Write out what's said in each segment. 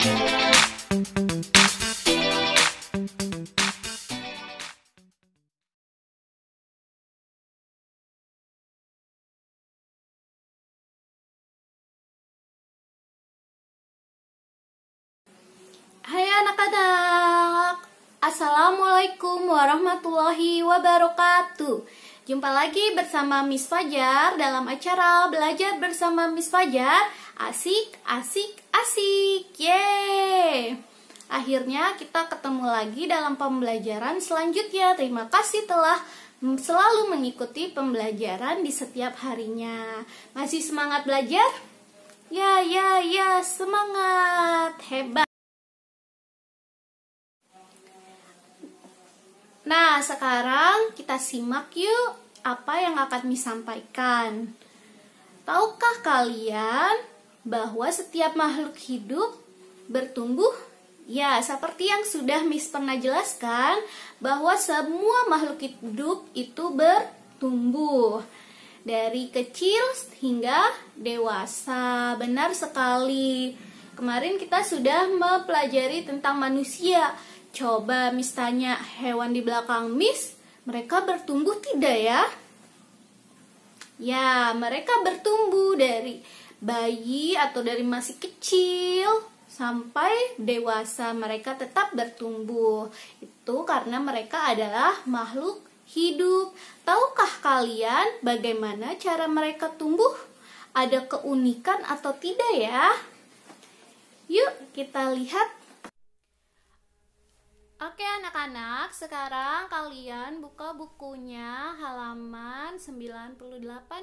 Hai anak-anak, Assalamualaikum warahmatullahi wabarakatuh. Jumpa lagi bersama Miss Fajar dalam acara Belajar Bersama Miss Fajar. Asik, asik, asik. Yeay. Akhirnya kita ketemu lagi dalam pembelajaran selanjutnya. Terima kasih telah selalu mengikuti pembelajaran di setiap harinya. Masih semangat belajar? Ya, semangat. Hebat. Nah, sekarang kita simak yuk apa yang akan Miss sampaikan. Tahukah kalian bahwa setiap makhluk hidup bertumbuh? Ya, seperti yang sudah Miss pernah jelaskan, bahwa semua makhluk hidup itu bertumbuh dari kecil hingga dewasa. Benar sekali. Kemarin kita sudah mempelajari tentang manusia. Coba Miss tanya hewan di belakang Miss, mereka bertumbuh tidak ya? Ya, mereka bertumbuh dari bayi atau dari masih kecil sampai dewasa. Mereka tetap bertumbuh. Itu karena mereka adalah makhluk hidup. Tahukah kalian bagaimana cara mereka tumbuh? Ada keunikan atau tidak ya? Yuk kita lihat. Oke anak-anak, sekarang kalian buka bukunya halaman 98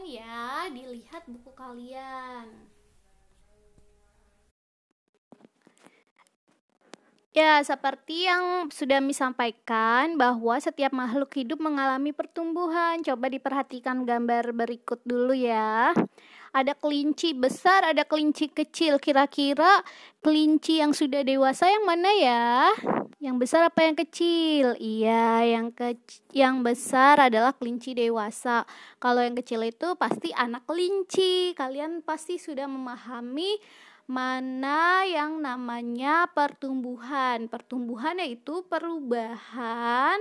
ya. Dilihat buku kalian. Ya, seperti yang sudah Miss sampaikan bahwa setiap makhluk hidup mengalami pertumbuhan. Coba diperhatikan gambar berikut dulu ya. Ada kelinci besar, ada kelinci kecil. Kira-kira kelinci yang sudah dewasa yang mana ya? Yang besar apa yang kecil? Iya, yang besar adalah kelinci dewasa. Kalau yang kecil itu pasti anak kelinci. Kalian pasti sudah memahami mana yang namanya pertumbuhan. Pertumbuhan yaitu perubahan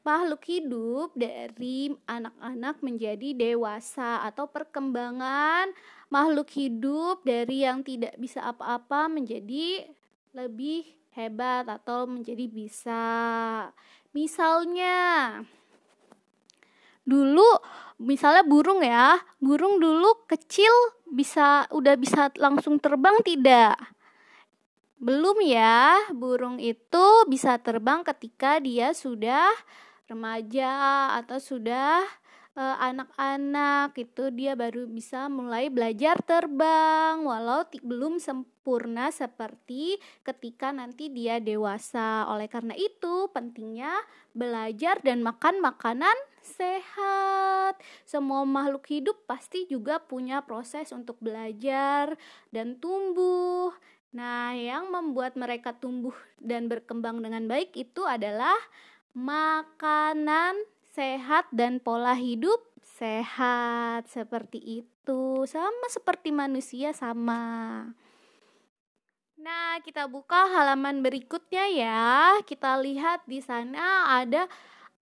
makhluk hidup dari anak-anak menjadi dewasa, atau perkembangan makhluk hidup dari yang tidak bisa apa-apa menjadi lebih hebat atau menjadi bisa. Misalnya dulu, misalnya burung ya, burung dulu kecil udah bisa langsung terbang tidak? Belum ya, burung itu bisa terbang ketika dia sudah remaja atau sudah anak-anak, itu dia baru bisa mulai belajar terbang, walau belum sempurna seperti ketika nanti dia dewasa. Oleh karena itu pentingnya belajar dan makan makanan sehat. Semua makhluk hidup pasti juga punya proses untuk belajar dan tumbuh. Nah, yang membuat mereka tumbuh dan berkembang dengan baik itu adalah makanan sehat dan pola hidup sehat. Seperti itu, sama seperti manusia sama. Nah, kita buka halaman berikutnya ya. Kita lihat di sana ada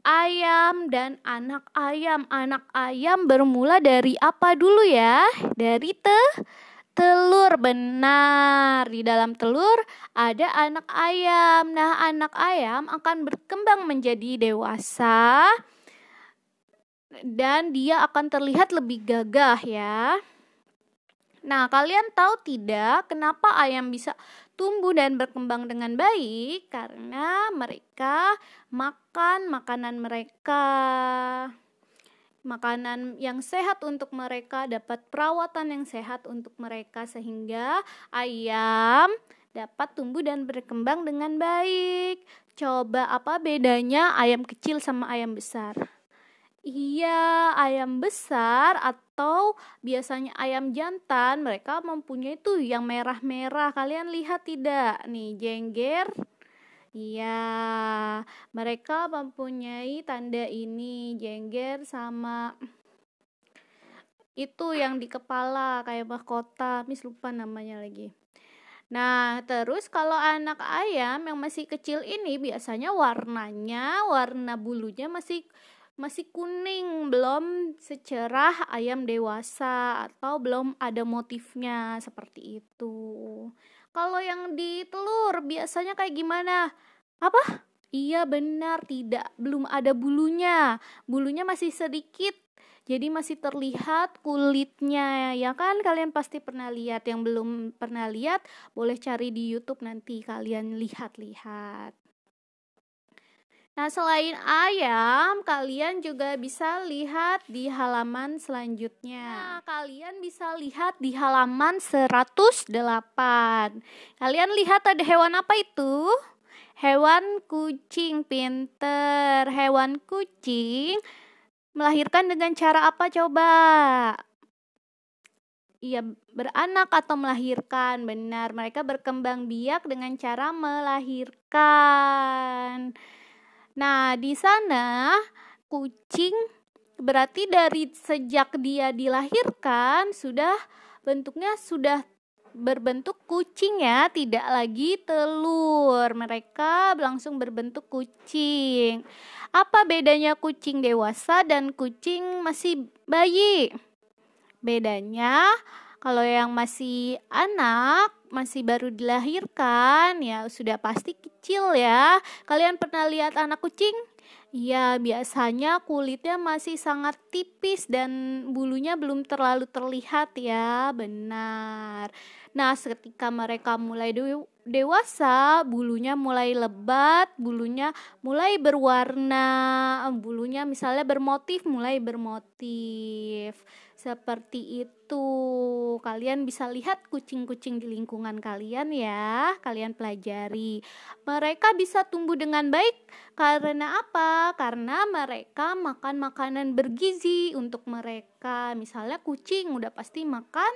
ayam dan anak ayam. Anak ayam bermula dari apa dulu ya? Dari telur. Benar, di dalam telur ada anak ayam. Nah, anak ayam akan berkembang menjadi dewasa dan dia akan terlihat lebih gagah ya. Nah, kalian tahu tidak kenapa ayam bisa tumbuh dan berkembang dengan baik? Karena mereka makan makanan mereka. Makanan yang sehat untuk mereka, dapat perawatan yang sehat untuk mereka, sehingga ayam dapat tumbuh dan berkembang dengan baik. Coba apa bedanya ayam kecil sama ayam besar? Iya, ayam besar atau biasanya ayam jantan, mereka mempunyai tuh yang merah-merah. Kalian lihat tidak? Nih, jengger. Iya, mereka mempunyai tanda ini, jengger sama itu yang di kepala kayak mahkota. Miss lupa namanya lagi. Nah, terus kalau anak ayam yang masih kecil ini biasanya warna bulunya masih masih kuning, belum secerah ayam dewasa atau belum ada motifnya seperti itu. Kalau yang di telur biasanya kayak gimana? Apa? Iya benar, tidak, belum ada bulunya. Bulunya masih sedikit. Jadi masih terlihat kulitnya, ya kan? Kalian pasti pernah lihat. Yang belum pernah lihat, boleh cari di YouTube nanti kalian lihat-lihat. Nah, selain ayam, kalian juga bisa lihat di halaman selanjutnya. Nah, kalian bisa lihat di halaman 108. Kalian lihat ada hewan apa itu? Hewan kucing, pinter. Hewan kucing melahirkan dengan cara apa coba? Iya, beranak atau melahirkan. Benar, mereka berkembang biak dengan cara melahirkan. Nah, di sana kucing berarti dari sejak dia dilahirkan bentuknya sudah berbentuk kucing ya, tidak lagi telur. Mereka langsung berbentuk kucing. Apa bedanya kucing dewasa dan kucing masih bayi? Bedanya kalau yang masih anak, masih baru dilahirkan, ya sudah pasti kecil ya. Kalian pernah lihat anak kucing? Ya, biasanya kulitnya masih sangat tipis dan bulunya belum terlalu terlihat ya, benar. Nah, ketika mereka mulai dewasa, bulunya mulai lebat, bulunya mulai berwarna, bulunya misalnya mulai bermotif. Seperti itu. Kalian bisa lihat kucing-kucing di lingkungan kalian ya. Kalian pelajari. Mereka bisa tumbuh dengan baik karena apa? Karena mereka makan makanan bergizi untuk mereka. Misalnya kucing udah pasti makan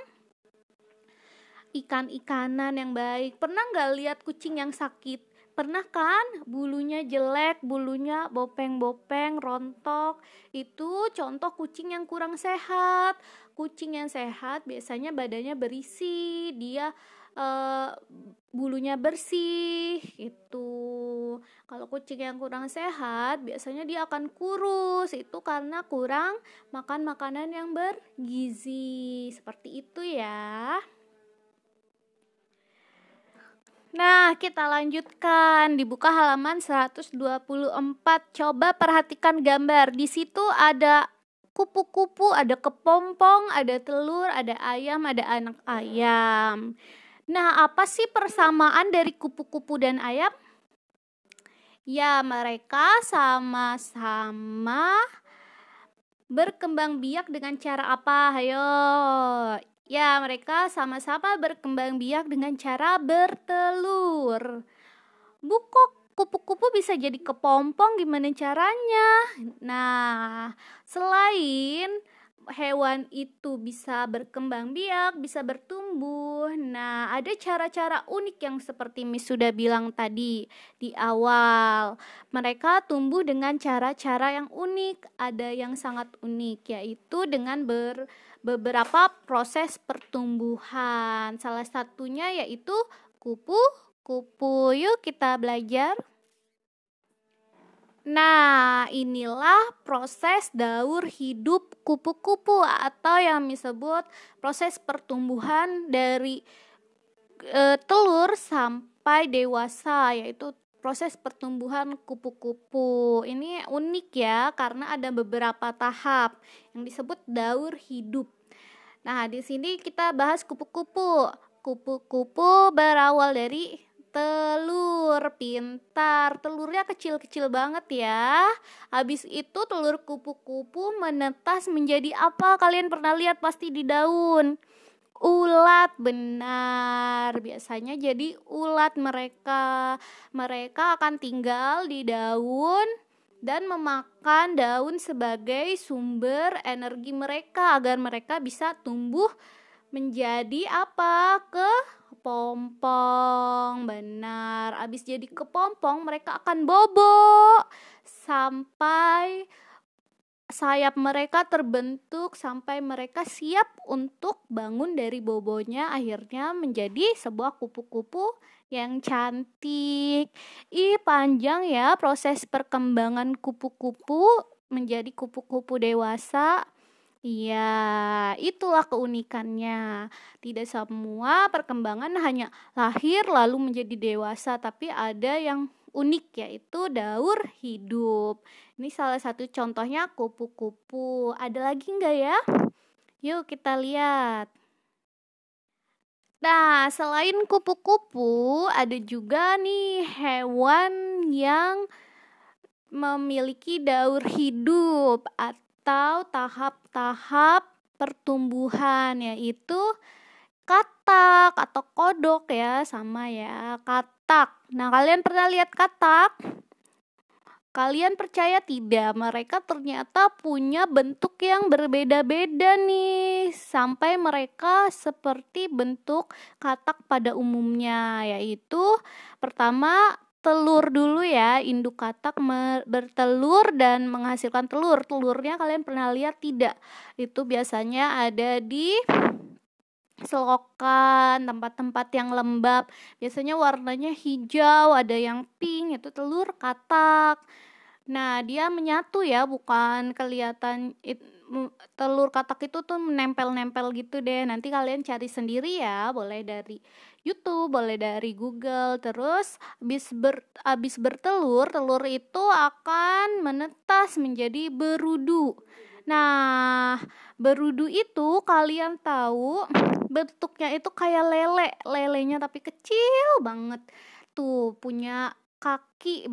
ikan-ikanan yang baik. Pernah nggak lihat kucing yang sakit? Pernah kan? Bulunya jelek, bulunya bopeng-bopeng, rontok. Itu contoh kucing yang kurang sehat. Kucing yang sehat biasanya badannya berisi, dia eh, bulunya bersih. Itu. Kalau kucing yang kurang sehat, biasanya dia akan kurus. Itu karena kurang makan makanan yang bergizi. Seperti itu ya. Nah, kita lanjutkan. Dibuka halaman 124. Coba perhatikan gambar. Di situ ada kupu-kupu, ada kepompong, ada telur, ada ayam, ada anak ayam. Nah, apa sih persamaan dari kupu-kupu dan ayam? Ya, mereka sama-sama berkembang biak dengan cara apa? Ayo. Ya, mereka sama-sama berkembang biak dengan cara bertelur. Kok kupu-kupu bisa jadi kepompong, gimana caranya? Nah, selain hewan itu bisa berkembang biak, bisa bertumbuh. Nah, ada cara-cara unik yang seperti Miss sudah bilang tadi di awal. Mereka tumbuh dengan cara-cara yang unik. Ada yang sangat unik, yaitu dengan beberapa proses pertumbuhan. Salah satunya yaitu kupu-kupu. Yuk kita belajar. Nah, inilah proses daur hidup kupu-kupu atau yang disebut proses pertumbuhan dari telur sampai dewasa, yaitu proses pertumbuhan kupu-kupu. Ini unik ya, karena ada beberapa tahap yang disebut daur hidup. Nah, di sini kita bahas kupu-kupu. Kupu-kupu berawal dari telur, pintar. Telurnya kecil-kecil banget ya. Habis itu telur kupu-kupu menetas menjadi apa? Kalian pernah lihat pasti di daun. Ulat, benar. Biasanya jadi ulat mereka. Mereka akan tinggal di daun dan memakan daun sebagai sumber energi mereka agar mereka bisa tumbuh menjadi apa? Kepompong. Benar. Habis jadi kepompong mereka akan bobo sampai sayap mereka terbentuk sampai mereka siap untuk bangun dari bobonya, akhirnya menjadi sebuah kupu-kupu yang cantik. Panjang ya proses perkembangan kupu-kupu menjadi kupu-kupu dewasa. Iya, itulah keunikannya. Tidak semua perkembangan hanya lahir lalu menjadi dewasa, tapi ada yang unik yaitu daur hidup. Ini salah satu contohnya kupu-kupu. Ada lagi nggak ya? Yuk kita lihat. Nah, selain kupu-kupu, ada juga nih hewan yang memiliki daur hidup atau tahap-tahap pertumbuhan, yaitu katak atau kodok ya, sama ya, katak. Nah, kalian pernah lihat katak? Kalian percaya tidak, mereka ternyata punya bentuk yang berbeda-beda nih, sampai mereka seperti bentuk katak pada umumnya, yaitu pertama telur dulu ya. Induk katak bertelur dan menghasilkan telur. Telurnya kalian pernah lihat tidak? Itu biasanya ada di selokan, tempat-tempat yang lembab. Biasanya warnanya hijau, ada yang pink, itu telur katak. Nah, dia menyatu ya, bukan kelihatan telur katak itu tuh menempel-nempel gitu deh. Nanti kalian cari sendiri ya, boleh dari YouTube, boleh dari Google. Terus habis bertelur, telur itu akan menetas menjadi berudu. Nah, berudu itu kalian tahu bentuknya itu kayak lelenya tapi kecil banget. Tuh punya kaki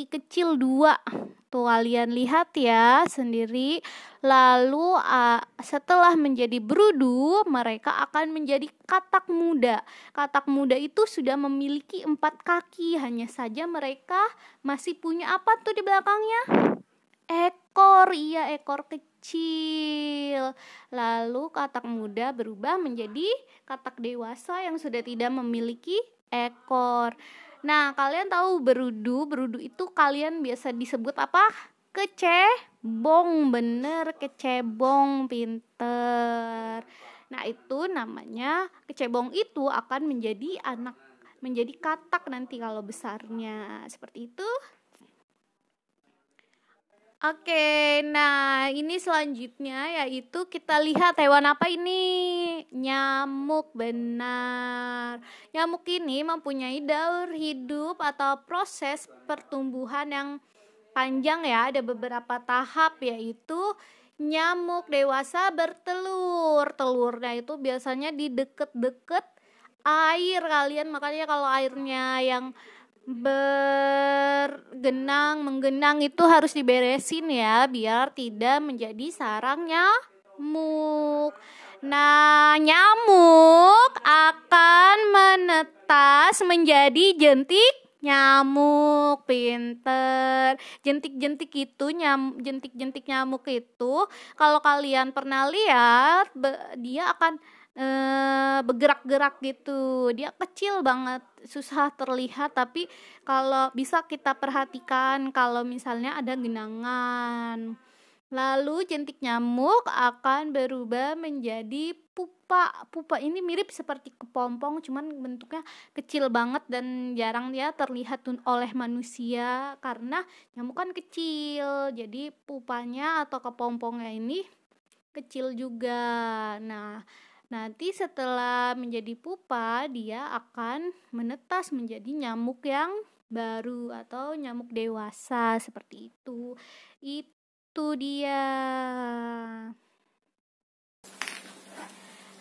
kecil 2. Tuh kalian lihat ya sendiri. Lalu setelah menjadi berudu, mereka akan menjadi katak muda. Katak muda itu sudah memiliki 4 kaki. Hanya saja mereka masih punya apa tuh di belakangnya? Ekor, iya, ekor kecil. Lalu katak muda berubah menjadi katak dewasa yang sudah tidak memiliki ekor. Nah, kalian tahu berudu itu kalian biasa disebut apa? Kecebong, bener, kecebong, pinter. Nah, itu namanya kecebong itu akan menjadi katak nanti kalau besarnya. Seperti itu. Oke, nah ini selanjutnya yaitu kita lihat hewan apa ini? Nyamuk, benar. Nyamuk ini mempunyai daur hidup atau proses pertumbuhan yang panjang ya. Ada beberapa tahap, yaitu nyamuk dewasa bertelur. Telurnya itu biasanya di deket-deket air kalian, makanya kalau airnya yang menggenang itu harus diberesin ya, biar tidak menjadi sarang nyamuk. Nah, nyamuk akan menetas menjadi jentik nyamuk, pinter. Jentik-jentik nyamuk itu kalau kalian pernah lihat, dia akan bergerak-gerak gitu. Dia kecil banget, susah terlihat, tapi kalau bisa kita perhatikan kalau misalnya ada genangan. Lalu jentik nyamuk akan berubah menjadi pupa. Pupa ini mirip seperti kepompong, cuman bentuknya kecil banget dan jarang dia terlihat oleh manusia karena nyamuk kan kecil. Jadi pupanya atau kepompongnya ini kecil juga. Nah, nanti setelah menjadi pupa, dia akan menetas menjadi nyamuk yang baru atau nyamuk dewasa, seperti itu. Itu dia.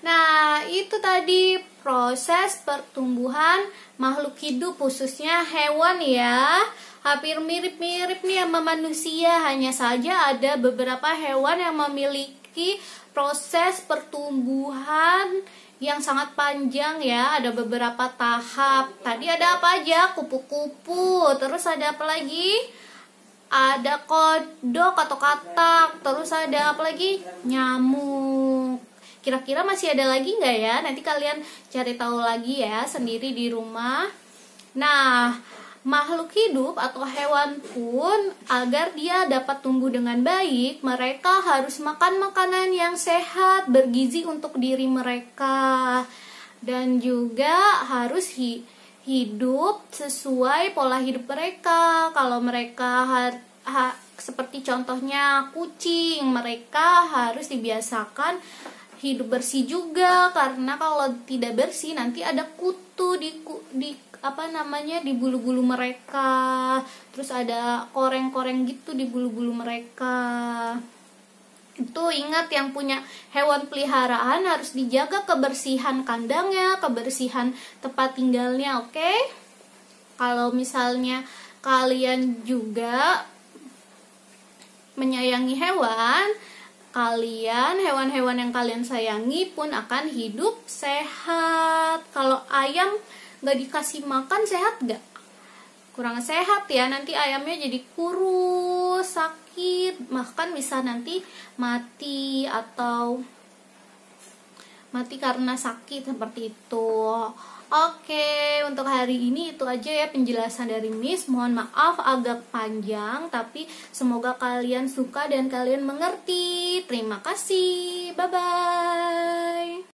Nah, itu tadi proses pertumbuhan makhluk hidup, khususnya hewan ya. Hampir mirip-mirip nih sama manusia, hanya saja ada beberapa hewan yang memiliki proses pertumbuhan yang sangat panjang ya. Ada beberapa tahap. Tadi ada apa aja? Kupu-kupu. Terus ada apa lagi? Ada kodok atau katak. Terus ada apa lagi? Nyamuk. Kira-kira masih ada lagi nggak ya? Nanti kalian cari tahu lagi ya sendiri di rumah. Nah, Makhluk hidup atau hewan pun agar dia dapat tumbuh dengan baik, mereka harus makan makanan yang sehat, bergizi untuk diri mereka. Dan juga harus hidup sesuai pola hidup mereka. Kalau mereka seperti contohnya kucing, mereka harus dibiasakan hidup bersih juga, karena kalau tidak bersih nanti ada kutu di di bulu-bulu mereka, terus ada koreng-koreng gitu di bulu-bulu mereka. Itu ingat, yang punya hewan peliharaan harus dijaga kebersihan kandangnya, kebersihan tempat tinggalnya, oke? Kalau misalnya kalian juga menyayangi hewan, hewan-hewan yang kalian sayangi pun akan hidup sehat. Kalau ayam gak dikasih makan sehat gak? Kurang sehat ya, nanti ayamnya jadi kurus, sakit, bahkan bisa nanti mati atau mati karena sakit seperti itu. Oke, untuk hari ini itu aja ya penjelasan dari Miss. Mohon maaf agak panjang, tapi semoga kalian suka dan kalian mengerti. Terima kasih, bye-bye.